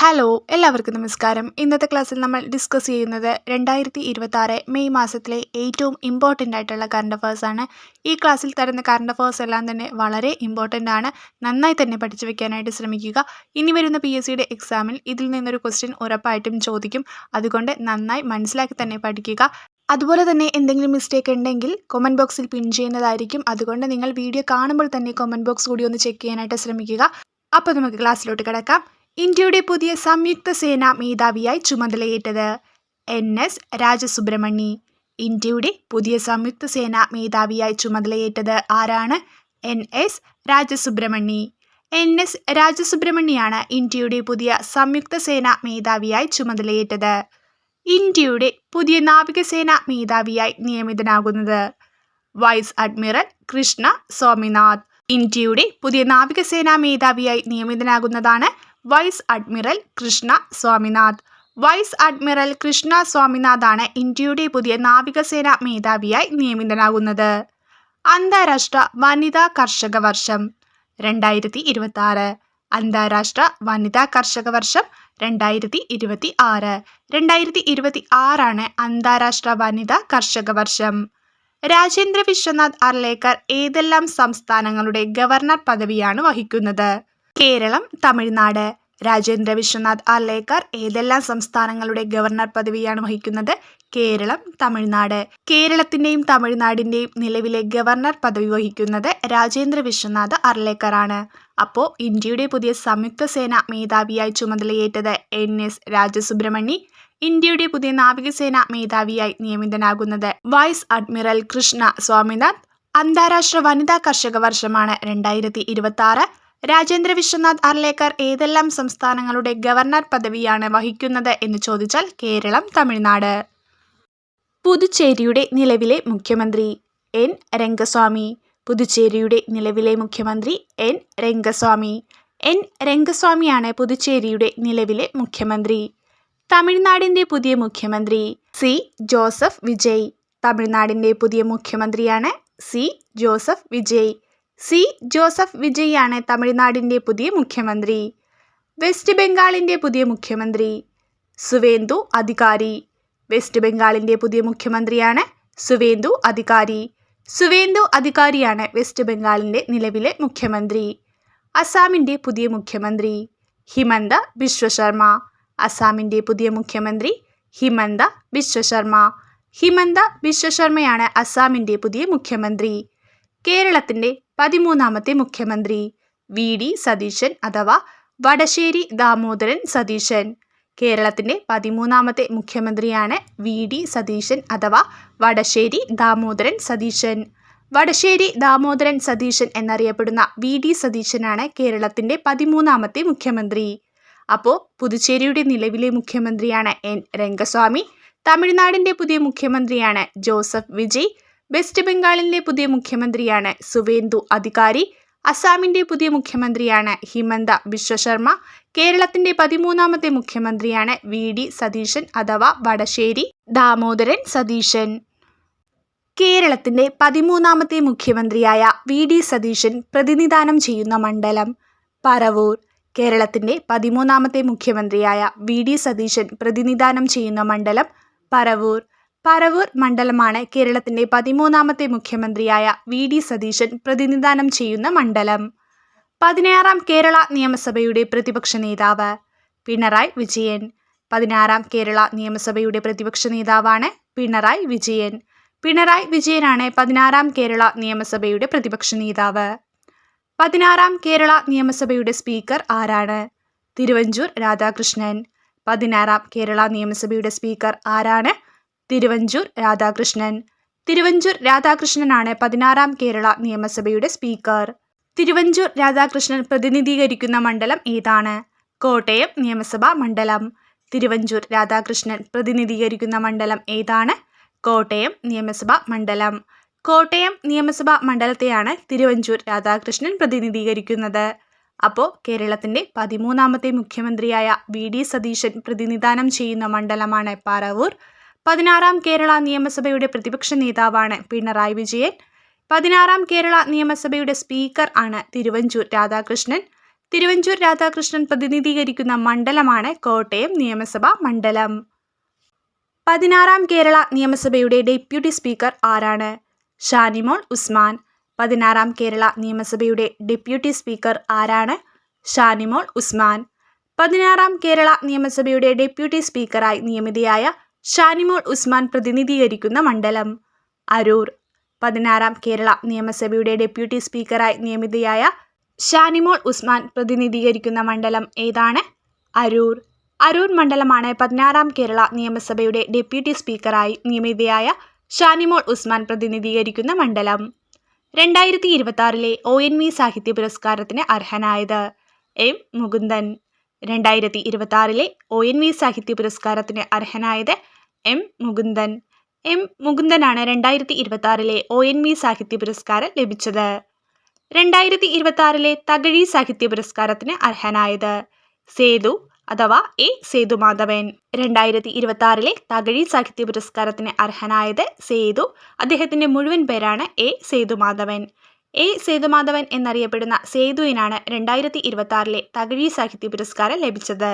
Hello എല്ലാവർക്കും നമസ്കാരം. ഇന്നത്തെ ക്ലാസ്സിൽ നമ്മൾ ഡിസ്കസ് ചെയ്യുന്നത് 2026 മെയ് മാസത്തിലെ ഏറ്റവും ഇമ്പോർട്ടൻ്റ് ആയിട്ടുള്ള കറണ്ട് അഫയേഴ്സ് ആണ്. ഈ ക്ലാസ്സിൽ തരുന്ന കറണ്ട് അഫയേഴ്സ് എല്ലാം തന്നെ വളരെ ഇമ്പോർട്ടൻ്റ് ആണ്. നന്നായി തന്നെ പഠിച്ചു വെക്കാനായിട്ട് ശ്രമിക്കുക. ഇനി വരുന്ന PSCയുടെ എക്സാമിൽ ഇതിൽ നിന്നൊരു ക്വസ്റ്റ്യൻ ഉറപ്പായിട്ടും ചോദിക്കും. അതുകൊണ്ട് നന്നായി മനസ്സിലാക്കി തന്നെ പഠിക്കുക. അതുപോലെ തന്നെ എന്തെങ്കിലും മിസ്റ്റേക്ക് ഉണ്ടെങ്കിൽ കമൻറ്റ് ബോക്സിൽ പിൻ ചെയ്യുന്നതായിരിക്കും. അതുകൊണ്ട് നിങ്ങൾ വീഡിയോ കാണുമ്പോൾ തന്നെ കമൻറ്റ് ബോക്സ് കൂടി ഒന്ന് ചെക്ക് ചെയ്യാനായിട്ട് ശ്രമിക്കുക. അപ്പോൾ നമുക്ക് ക്ലാസ്സിലോട്ട് കിടക്കാം. ഇന്ത്യയുടെ പുതിയ സംയുക്ത സേനാ മേധാവിയായി ചുമതലയേറ്റത് NS രാജസുബ്രഹ്മണി. ഇന്ത്യയുടെ പുതിയ സംയുക്ത സേനാ മേധാവിയായി ചുമതലയേറ്റത് ആരാണ്? NS രാജസുബ്രഹ്മണി. NS രാജസുബ്രഹ്മണിയാണ് ഇന്ത്യയുടെ പുതിയ സംയുക്ത സേനാ മേധാവിയായി ചുമതലയേറ്റത്. ഇന്ത്യയുടെ പുതിയ നാവികസേനാ മേധാവിയായി നിയമിതനാകുന്നത് വൈസ് അഡ്മിറൽ കൃഷ്ണ സ്വാമിനാഥ്. ഇന്ത്യയുടെ പുതിയ നാവികസേനാ മേധാവിയായി നിയമിതനാകുന്നതാണ് vice admiral Krishna Swaminath. Vice admiral Krishna സ്വാമിനാഥാണ് ഇന്ത്യയുടെ പുതിയ നാവികസേനാ മേധാവിയായി നിയമിതനാകുന്നത്. അന്താരാഷ്ട്ര വനിതാ കർഷക വർഷം 2026. അന്താരാഷ്ട്ര വനിതാ കർഷക വർഷം 2026. 2026 അന്താരാഷ്ട്ര വനിതാ കർഷക വർഷം. രാജേന്ദ്ര വിശ്വനാഥ് അർലേക്കർ ഏതെല്ലാം സംസ്ഥാനങ്ങളുടെ ഗവർണർ പദവിയാണ് വഹിക്കുന്നത്? കേരളം, തമിഴ്നാട്. രാജേന്ദ്ര വിശ്വനാഥ് അർലേക്കർ ഏതെല്ലാം സംസ്ഥാനങ്ങളുടെ ഗവർണർ പദവിയാണ് വഹിക്കുന്നത്? കേരളം, തമിഴ്നാട്. കേരളത്തിൻ്റെയും തമിഴ്നാടിൻ്റെയും നിലവിലെ ഗവർണർ പദവി വഹിക്കുന്നത് രാജേന്ദ്ര വിശ്വനാഥ് അർലേക്കർ ആണ്. അപ്പോൾ ഇന്ത്യയുടെ പുതിയ സംയുക്ത സേനാ മേധാവിയായി ചുമതലയേറ്റത് NS രാജസുബ്രഹ്മണി. ഇന്ത്യയുടെ പുതിയ നാവികസേനാ മേധാവിയായി നിയമിതനാകുന്നത് വൈസ് അഡ്മിറൽ കൃഷ്ണ സ്വാമിനാഥ്. അന്താരാഷ്ട്ര വനിതാ കർഷക വർഷമാണ് 2026. രാജേന്ദ്ര വിശ്വനാഥ് അർലേക്കർ ഏതെല്ലാം സംസ്ഥാനങ്ങളുടെ ഗവർണർ പദവിയാണ് വഹിക്കുന്നത് എന്ന് ചോദിച്ചാൽ കേരളം, തമിഴ്നാട്. പുതുച്ചേരിയുടെ നിലവിലെ മുഖ്യമന്ത്രി N രംഗസ്വാമി. പുതുച്ചേരിയുടെ നിലവിലെ മുഖ്യമന്ത്രി N രംഗസ്വാമി. N രംഗസ്വാമിയാണ് പുതുച്ചേരിയുടെ നിലവിലെ മുഖ്യമന്ത്രി. തമിഴ്നാടിൻ്റെ പുതിയ മുഖ്യമന്ത്രി C ജോസഫ് വിജയ്. തമിഴ്നാടിൻ്റെ പുതിയ മുഖ്യമന്ത്രിയാണ് C Joseph Vijay. C Joseph Vijay ആണ് തമിഴ്നാടിൻ്റെ പുതിയ മുഖ്യമന്ത്രി. വെസ്റ്റ് ബംഗാളിൻ്റെ പുതിയ മുഖ്യമന്ത്രി സുവേന്ദു അധികാരി. വെസ്റ്റ് ബംഗാളിൻ്റെ പുതിയ മുഖ്യമന്ത്രിയാണ് സുവേന്ദു അധികാരി. സുവേന്ദു അധികാരിയാണ് വെസ്റ്റ് ബംഗാളിൻ്റെ നിലവിലെ മുഖ്യമന്ത്രി. അസാമിൻ്റെ പുതിയ മുഖ്യമന്ത്രി ഹിമന്ത ബിശ്വ ശർമ്മ. അസാമിൻ്റെ പുതിയ മുഖ്യമന്ത്രി ഹിമന്ത ബിശ്വ ശർമ്മ. ഹിമന്ത ബിശ്വ ശർമ്മയാണ് അസാമിൻ്റെ പുതിയ മുഖ്യമന്ത്രി. കേരളത്തിൻ്റെ 13ാമത്തെ മുഖ്യമന്ത്രി VD സതീശൻ അഥവാ വടശ്ശേരി ദാമോദരൻ സതീശൻ. കേരളത്തിൻ്റെ 13ാമത്തെ മുഖ്യമന്ത്രിയാണ് VD സതീശൻ അഥവാ വടശ്ശേരി ദാമോദരൻ സതീശൻ. വടശ്ശേരി ദാമോദരൻ സതീശൻ എന്നറിയപ്പെടുന്ന VD സതീശനാണ് കേരളത്തിൻ്റെ 13ാമത്തെ മുഖ്യമന്ത്രി. അപ്പോൾ പുതുച്ചേരിയുടെ നിലവിലെ മുഖ്യമന്ത്രിയാണ് N രംഗസ്വാമി. തമിഴ്നാടിൻ്റെ പുതിയ മുഖ്യമന്ത്രിയാണ് ജോസഫ് വിജയ്. വെസ്റ്റ് ബംഗാളിലെ പുതിയ മുഖ്യമന്ത്രിയാണ് സുവേന്ദു അധികാരി. അസാമിൻ്റെ പുതിയ മുഖ്യമന്ത്രിയാണ് ഹിമന്ത ബിശ്വ ശർമ്മ. കേരളത്തിൻ്റെ 13ാമത്തെ മുഖ്യമന്ത്രിയാണ് VD സതീശൻ അഥവാ വടശ്ശേരി ദാമോദരൻ സതീശൻ. കേരളത്തിൻ്റെ 13ാമത്തെ മുഖ്യമന്ത്രിയായ VD സതീശൻ പ്രതിനിധാനം ചെയ്യുന്ന മണ്ഡലം പറവൂർ. കേരളത്തിൻ്റെ 13ാമത്തെ മുഖ്യമന്ത്രിയായ VD സതീശൻ പ്രതിനിധാനം ചെയ്യുന്ന മണ്ഡലം പറവൂർ. പറവൂർ മണ്ഡലമാണ് കേരളത്തിൻ്റെ 13ാമത്തെ മുഖ്യമന്ത്രിയായ VD സതീശൻ പ്രതിനിധാനം ചെയ്യുന്ന മണ്ഡലം. 16ാം കേരള നിയമസഭയുടെ പ്രതിപക്ഷ നേതാവ് പിണറായി വിജയൻ. 16ാം കേരള നിയമസഭയുടെ പ്രതിപക്ഷ നേതാവാണ് പിണറായി വിജയൻ. പിണറായി വിജയനാണ് 16ാം കേരള നിയമസഭയുടെ പ്രതിപക്ഷ നേതാവ്. 16ാം കേരള നിയമസഭയുടെ സ്പീക്കർ ആരാണ്? തിരുവഞ്ചൂർ രാധാകൃഷ്ണൻ. 16ാം കേരള നിയമസഭയുടെ സ്പീക്കർ ആരാണ്? തിരുവഞ്ചൂർ രാധാകൃഷ്ണൻ. തിരുവഞ്ചൂർ രാധാകൃഷ്ണനാണ് 16ാം കേരള നിയമസഭയുടെ സ്പീക്കർ. തിരുവഞ്ചൂർ രാധാകൃഷ്ണൻ പ്രതിനിധീകരിക്കുന്ന മണ്ഡലം ഏതാണ്? കോട്ടയം നിയമസഭാ മണ്ഡലം. തിരുവഞ്ചൂർ രാധാകൃഷ്ണൻ പ്രതിനിധീകരിക്കുന്ന മണ്ഡലം ഏതാണ്? കോട്ടയം നിയമസഭാ മണ്ഡലം. കോട്ടയം നിയമസഭാ മണ്ഡലത്തെയാണ് തിരുവഞ്ചൂർ രാധാകൃഷ്ണൻ പ്രതിനിധീകരിക്കുന്നത്. അപ്പോൾ കേരളത്തിൻ്റെ 13ാമത്തെ മുഖ്യമന്ത്രിയായ VD സതീശൻ പ്രതിനിധാനം ചെയ്യുന്ന മണ്ഡലമാണ് പറവൂർ. 16ാം കേരള നിയമസഭയുടെ പ്രതിപക്ഷ നേതാവാണ് പിണറായി വിജയൻ. 16ാം കേരള നിയമസഭയുടെ സ്പീക്കർ ആണ് തിരുവഞ്ചൂർ രാധാകൃഷ്ണൻ. തിരുവഞ്ചൂർ രാധാകൃഷ്ണൻ പ്രതിനിധീകരിക്കുന്ന മണ്ഡലമാണ് കോട്ടയം നിയമസഭാ മണ്ഡലം. 16ാം കേരള നിയമസഭയുടെ ഡെപ്യൂട്ടി സ്പീക്കർ ആരാണ്? ഷാനിമോൾ ഉസ്മാൻ. 16ാം കേരള നിയമസഭയുടെ ഡെപ്യൂട്ടി സ്പീക്കർ ആരാണ്? ഷാനിമോൾ ഉസ്മാൻ. 16ാം കേരള നിയമസഭയുടെ ഡെപ്യൂട്ടി സ്പീക്കറായി നിയമിതയായ ഷാനിമോൾ ഉസ്മാൻ പ്രതിനിധീകരിക്കുന്ന മണ്ഡലം അരൂർ. 16ാം കേരള നിയമസഭയുടെ ഡെപ്യൂട്ടി സ്പീക്കറായി നിയമിതയായ ഷാനിമോൾ ഉസ്മാൻ പ്രതിനിധീകരിക്കുന്ന മണ്ഡലം ഏതാണ്? അരൂർ. അരൂർ മണ്ഡലമാണ് 16ാം കേരള നിയമസഭയുടെ ഡെപ്യൂട്ടി സ്പീക്കറായി നിയമിതയായ ഷാനിമോൾ ഉസ്മാൻ പ്രതിനിധീകരിക്കുന്ന മണ്ഡലം. 2026 ONV സാഹിത്യ പുരസ്കാരത്തിന് അർഹനായത്? എം മുകുന്ദൻ. 2026 ONV സാഹിത്യ പുരസ്കാരത്തിന് അർഹനായത് എം മുകുന്ദൻ. എം മുകുന്ദനാണ് 2026 ONV സാഹിത്യ പുരസ്കാരം ലഭിച്ചത്. 2026 തകഴി സാഹിത്യ പുരസ്കാരത്തിന് അർഹനായത്? സേതു അഥവാ എ സേതുമാധവൻ. 2026 തകഴി സാഹിത്യ പുരസ്കാരത്തിന് അർഹനായത് സേതു. അദ്ദേഹത്തിന്റെ മുഴുവൻ പേരാണ് എ സേതുമാധവൻ. എ സേതുമാധവൻ എന്നറിയപ്പെടുന്ന സേതുവിനാണ് 2026 തകഴി സാഹിത്യ പുരസ്കാരം ലഭിച്ചത്.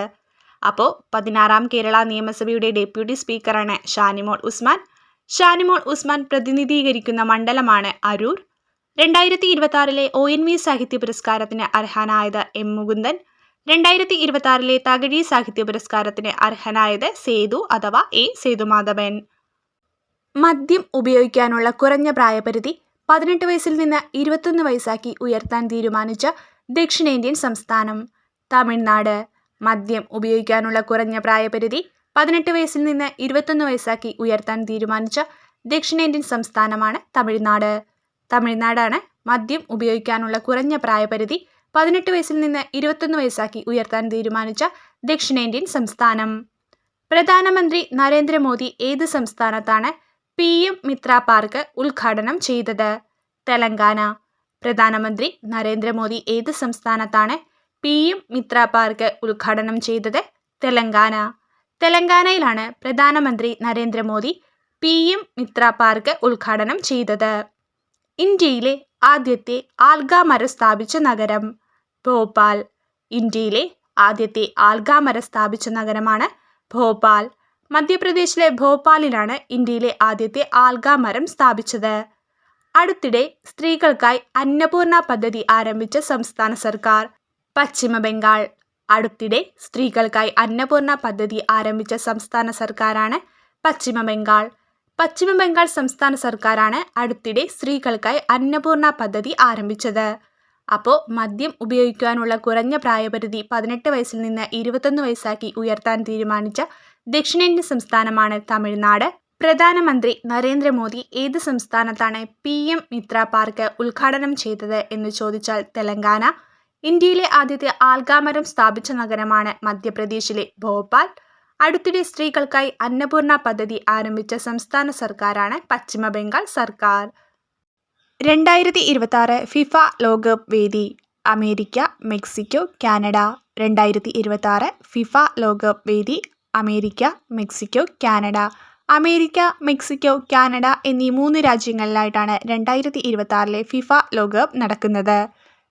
അപ്പോൾ 16ാം കേരള നിയമസഭയുടെ ഡെപ്യൂട്ടി സ്പീക്കറാണ് ഷാനിമോൾ ഉസ്മാൻ. ഷാനിമോൾ ഉസ്മാൻ പ്രതിനിധീകരിക്കുന്ന മണ്ഡലമാണ് അരൂർ. 2026 ONV സാഹിത്യ പുരസ്കാരത്തിന് അർഹനായത് എം മുകുന്ദൻ. 2026 തകഴി സാഹിത്യ പുരസ്കാരത്തിന് അർഹനായത് സേതു അഥവാ എ സേതുമാധവൻ. മദ്യം ഉപയോഗിക്കാനുള്ള കുറഞ്ഞ പ്രായപരിധി 18 വയസ്സിൽ നിന്ന് 21 വയസ്സാക്കി ഉയർത്താൻ തീരുമാനിച്ച ദക്ഷിണേന്ത്യൻ സംസ്ഥാനം തമിഴ്നാട്. മദ്യം ഉപയോഗിക്കാനുള്ള കുറഞ്ഞ പ്രായപരിധി 18 വയസ്സിൽ നിന്ന് 21 വയസ്സാക്കി ഉയർത്താൻ തീരുമാനിച്ച ദക്ഷിണേന്ത്യൻ സംസ്ഥാനമാണ് തമിഴ്നാട്. തമിഴ്നാടാണ് മദ്യം ഉപയോഗിക്കാനുള്ള കുറഞ്ഞ പ്രായപരിധി 18 വയസ്സിൽ നിന്ന് 21 വയസ്സാക്കി ഉയർത്താൻ തീരുമാനിച്ച ദക്ഷിണേന്ത്യൻ സംസ്ഥാനം. പ്രധാനമന്ത്രി നരേന്ദ്രമോദി ഏത് സംസ്ഥാനത്താണ് PM മിത്ര പാർക്ക് ഉദ്ഘാടനം ചെയ്തത്? തെലങ്കാന. പ്രധാനമന്ത്രി നരേന്ദ്രമോദി ഏത് സംസ്ഥാനത്താണ് PM മിത്ര പാർക്ക് ഉദ്ഘാടനം ചെയ്തത്? തെലങ്കാന. തെലങ്കാനയിലാണ് പ്രധാനമന്ത്രി നരേന്ദ്രമോദി PM മിത്ര പാർക്ക് ഉദ്ഘാടനം ചെയ്തത്. ഇന്ത്യയിലെ ആദ്യത്തെ ആൽഗാമരം സ്ഥാപിച്ച നഗരം? ഭോപ്പാൽ. ഇന്ത്യയിലെ ആദ്യത്തെ ആൽഗാമരം സ്ഥാപിച്ച നഗരമാണ് ഭോപ്പാൽ. മധ്യപ്രദേശിലെ ഭോപ്പാലിലാണ് ഇന്ത്യയിലെ ആദ്യത്തെ ആൽഗാമരം സ്ഥാപിച്ചത്. അടുത്തിടെ സ്ത്രീകൾക്കായി അന്നപൂർണ പദ്ധതി ആരംഭിച്ച സംസ്ഥാന സർക്കാർ? പശ്ചിമ ബംഗാൾ. അടുത്തിടെ സ്ത്രീകൾക്കായി അന്നപൂർണ പദ്ധതി ആരംഭിച്ച സംസ്ഥാന സർക്കാരാണ് പശ്ചിമ ബംഗാൾ. പശ്ചിമ ബംഗാൾ സംസ്ഥാന സർക്കാരാണ് അടുത്തിടെ സ്ത്രീകൾക്കായി അന്നപൂർണ പദ്ധതി ആരംഭിച്ചത്. അപ്പോൾ മദ്യം ഉപയോഗിക്കാനുള്ള കുറഞ്ഞ പ്രായപരിധി 18 വയസ്സിൽ നിന്ന് 21 വയസ്സാക്കി ഉയർത്താൻ തീരുമാനിച്ച ദക്ഷിണേന്ത്യൻ സംസ്ഥാനമാണ് തമിഴ്നാട്. പ്രധാനമന്ത്രി നരേന്ദ്രമോദി ഏത് സംസ്ഥാനത്താണ് PM മിത്ര പാർക്ക് ഉദ്ഘാടനം ചെയ്തത് എന്ന് ചോദിച്ചാൽ തെലങ്കാന. ഇന്ത്യയിലെ ആദ്യത്തെ ആൽഗാമരം സ്ഥാപിച്ച നഗരമാണ് മധ്യപ്രദേശിലെ ഭോപ്പാൽ. അടുത്തിടെ സ്ത്രീകൾക്കായി അന്നപൂർണ പദ്ധതി ആരംഭിച്ച സംസ്ഥാന സർക്കാരാണ് പശ്ചിമ ബംഗാൾ സർക്കാർ. 2026 ഫിഫ ലോകകപ്പ് വേദി? America, Mexico, Canada. 2026 ഫിഫ ലോകകപ്പ് വേദി? America, Mexico, Canada. America, Mexico, Canada എന്നീ 3 രാജ്യങ്ങളിലായിട്ടാണ് 2026 ഫിഫ ലോകകപ്പ് നടക്കുന്നത്.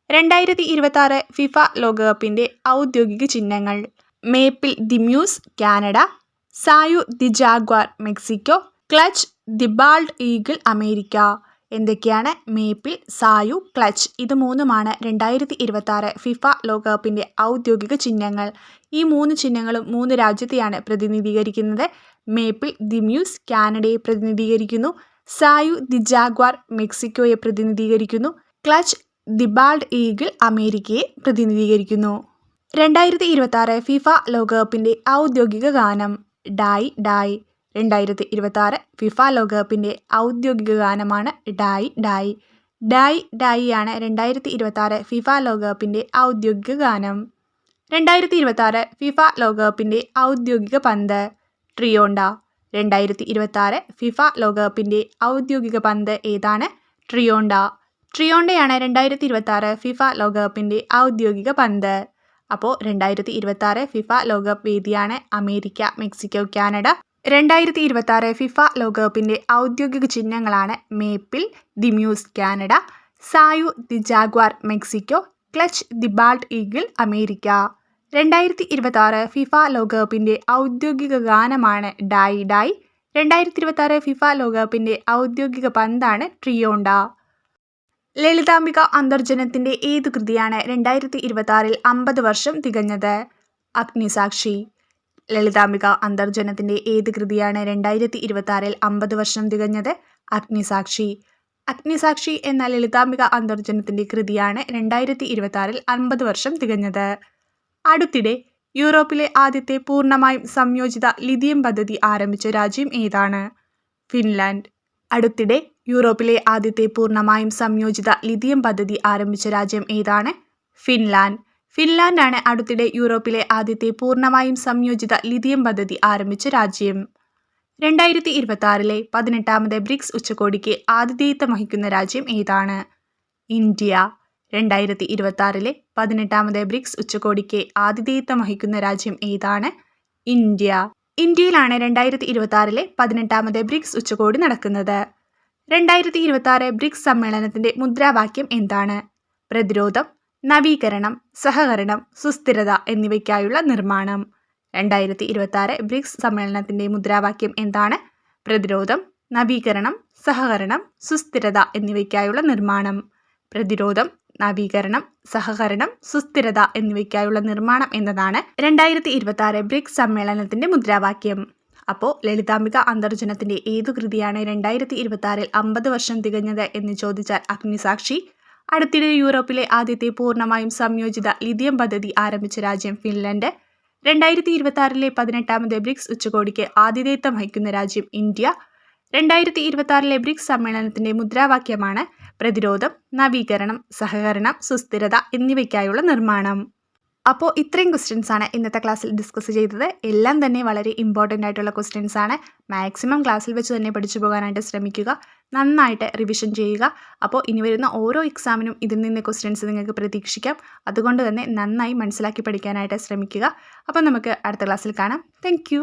2026 ഫിഫ ലോകകപ്പിൻ്റെ ഔദ്യോഗിക ചിഹ്നങ്ങൾ: Maple the Moose Canada, Zayu the Jaguar Mexico, Clutch the bald eagle America. എന്തൊക്കെയാണ് മേപ്പിൾ, സായു, ക്ലച്ച്? ഇത് മൂന്നുമാണ് 2026 ഫിഫ ലോകകപ്പിൻ്റെ ഔദ്യോഗിക ചിഹ്നങ്ങൾ. ഈ 3 ചിഹ്നങ്ങളും 3 രാജ്യത്തെയാണ് പ്രതിനിധീകരിക്കുന്നത്. മേപ്പിൾ ദി മ്യൂസ് കാനഡയെ പ്രതിനിധീകരിക്കുന്നു, സായു ദി ജാഗ്വാർ മെക്സിക്കോയെ പ്രതിനിധീകരിക്കുന്നു, ക്ലച്ച് ദി ബാൾഡ് ഈഗിൾ അമേരിക്കയെ പ്രതിനിധീകരിക്കുന്നു. 2026 ഫിഫ ലോകകപ്പിൻ്റെ ഔദ്യോഗിക ഗാനം? ഡായ് ഡായ്. 2026 ഫിഫ ലോകകപ്പിൻ്റെ ഔദ്യോഗിക ഗാനമാണ് ഡായ് ഡായ്. ഡായ് ഡായിയാണ് 2026 ഫിഫ ലോകകപ്പിൻ്റെ ഔദ്യോഗിക ഗാനം. 2026 ഫിഫ ലോകകപ്പിൻ്റെ ഔദ്യോഗിക പന്ത്? ട്രിയോണ്ട. 2026 ഫിഫ ലോകകപ്പിൻ്റെ ഔദ്യോഗിക പന്ത് ഏതാണ്? ട്രിയോണ്ട. ട്രിയോണ്ടയാണ് 2026 ഫിഫ ലോകകപ്പിൻ്റെ ഔദ്യോഗിക പന്ത്. അപ്പോൾ 2026 ഫിഫ ലോകകപ്പ് വേദിയാണ് അമേരിക്ക, മെക്സിക്കോ, കാനഡ. 2026 ഫിഫ ലോകകപ്പിൻ്റെ ഔദ്യോഗിക ചിഹ്നങ്ങളാണ് Maple the Moose Canada, Zayu the Jaguar Mexico, Clutch the bald eagle America. 2026 FIFA ലോകകപ്പിൻ്റെ ഔദ്യോഗിക ഗാനമാണ് ഡായി ഡായ്. 2026 ഫിഫ ലോകകപ്പിൻ്റെ ഔദ്യോഗിക പന്താണ് ട്രിയോണ്ട. ലളിതാംബിക അന്തർജനത്തിൻ്റെ ഏതു കൃതിയാണ് 2026 50 വർഷം തികഞ്ഞത്? അഗ്നിസാക്ഷി. ലളിതാംബിക അന്തർജനത്തിൻ്റെ ഏത് കൃതിയാണ് 2026 50 വർഷം തികഞ്ഞത്? അഗ്നിസാക്ഷി. അഗ്നിസാക്ഷി എന്ന ലളിതാംബിക അന്തർജനത്തിൻ്റെ കൃതിയാണ് 2026 50 വർഷം തികഞ്ഞത്. അടുത്തിടെ യൂറോപ്പിലെ ആദ്യത്തെ പൂർണ്ണമായും സംയോജിത ലിഥിയം പദ്ധതി ആരംഭിച്ച രാജ്യം ഏതാണ്? ഫിൻലാൻഡ്. അടുത്തിടെ യൂറോപ്പിലെ ആദ്യത്തെ പൂർണ്ണമായും സംയോജിത ലിഥിയം പദ്ധതി ആരംഭിച്ച രാജ്യം ഏതാണ്? ഫിൻലാൻഡ്. ഫിൻലാൻഡാണ് അടുത്തിടെ യൂറോപ്പിലെ ആദ്യത്തെ പൂർണ്ണമായും സംയോജിത ലിഥിയം പദ്ധതി ആരംഭിച്ച രാജ്യം. 2026 18ാമത് ബ്രിക്സ് ഉച്ചകോടിക്ക് ആതിഥേയത്വം വഹിക്കുന്ന രാജ്യം ഏതാണ്? ഇന്ത്യ. 2026 18ാമത് ബ്രിക്സ് ഉച്ചകോടിക്ക് ആതിഥേയത്വം വഹിക്കുന്ന രാജ്യം ഏതാണ്? ഇന്ത്യ. ഇന്ത്യയിലാണ് 2026 18ാമത് ബ്രിക്സ് ഉച്ചകോടി നടക്കുന്നത്. 2026 ബ്രിക്സ് സമ്മേളനത്തിന്റെ മുദ്രാവാക്യം എന്താണ്? പ്രതിരോധം, നവീകരണം, സഹകരണം, സുസ്ഥിരത എന്നിവയ്ക്കായുള്ള നിർമ്മാണം. 2026 ബ്രിക്സ് സമ്മേളനത്തിന്റെ മുദ്രാവാക്യം എന്താണ്? പ്രതിരോധം, നവീകരണം, സഹകരണം, സുസ്ഥിരത എന്നിവയ്ക്കായുള്ള നിർമ്മാണം. പ്രതിരോധം, നവീകരണം, സഹകരണം, സുസ്ഥിരത എന്നിവയ്ക്കായുള്ള നിർമ്മാണം എന്നതാണ് 2026 ബ്രിക്സ് സമ്മേളനത്തിന്റെ മുദ്രാവാക്യം. അപ്പോൾ ലളിതാംബിക അന്തർജനത്തിന്റെ ഏതു കൃതിയാണ് 2026 50 വർഷം തികഞ്ഞത് എന്ന് ചോദിച്ചാൽ അഗ്നിസാക്ഷി. അടുത്തിടെ യൂറോപ്പിലെ ആദ്യത്തെ പൂർണ്ണമായും സംയോജിത ലിഥിയം പദ്ധതി ആരംഭിച്ച രാജ്യം ഫിൻലൻഡ്. 2026 18ാമത് ബ്രിക്സ് ഉച്ചകോടിക്ക് ആതിഥേയത്വം വഹിക്കുന്ന രാജ്യം ഇന്ത്യ. 2026 ബ്രിക്സ് സമ്മേളനത്തിന്റെ മുദ്രാവാക്യമാണ് പ്രതിരോധം, നവീകരണം, സഹകരണം, സുസ്ഥിരത എന്നിവയ്ക്കായുള്ള നിർമ്മാണം. അപ്പോൾ ഇത്രയും ക്വസ്റ്റ്യൻസ് ആണ് ഇന്നത്തെ ക്ലാസ്സിൽ ഡിസ്കസ് ചെയ്തത്. എല്ലാം തന്നെ വളരെ ഇമ്പോർട്ടൻ്റ് ആയിട്ടുള്ള ക്വസ്റ്റ്യൻസ് ആണ്. മാക്സിമം ക്ലാസ്സിൽ വെച്ച് തന്നെ പഠിച്ചു പോകാനായിട്ട് ശ്രമിക്കുക. നന്നായിട്ട് റിവിഷൻ ചെയ്യുക. അപ്പോൾ ഇനി വരുന്ന ഓരോ എക്സാമിനും ഇതിൽ നിന്ന് ക്വസ്റ്റ്യൻസ് നിങ്ങൾക്ക് പ്രതീക്ഷിക്കാം. അതുകൊണ്ട് തന്നെ നന്നായി മനസ്സിലാക്കി പഠിക്കാനായിട്ട് ശ്രമിക്കുക. അപ്പോൾ നമുക്ക് അടുത്ത ക്ലാസ്സിൽ കാണാം. താങ്ക്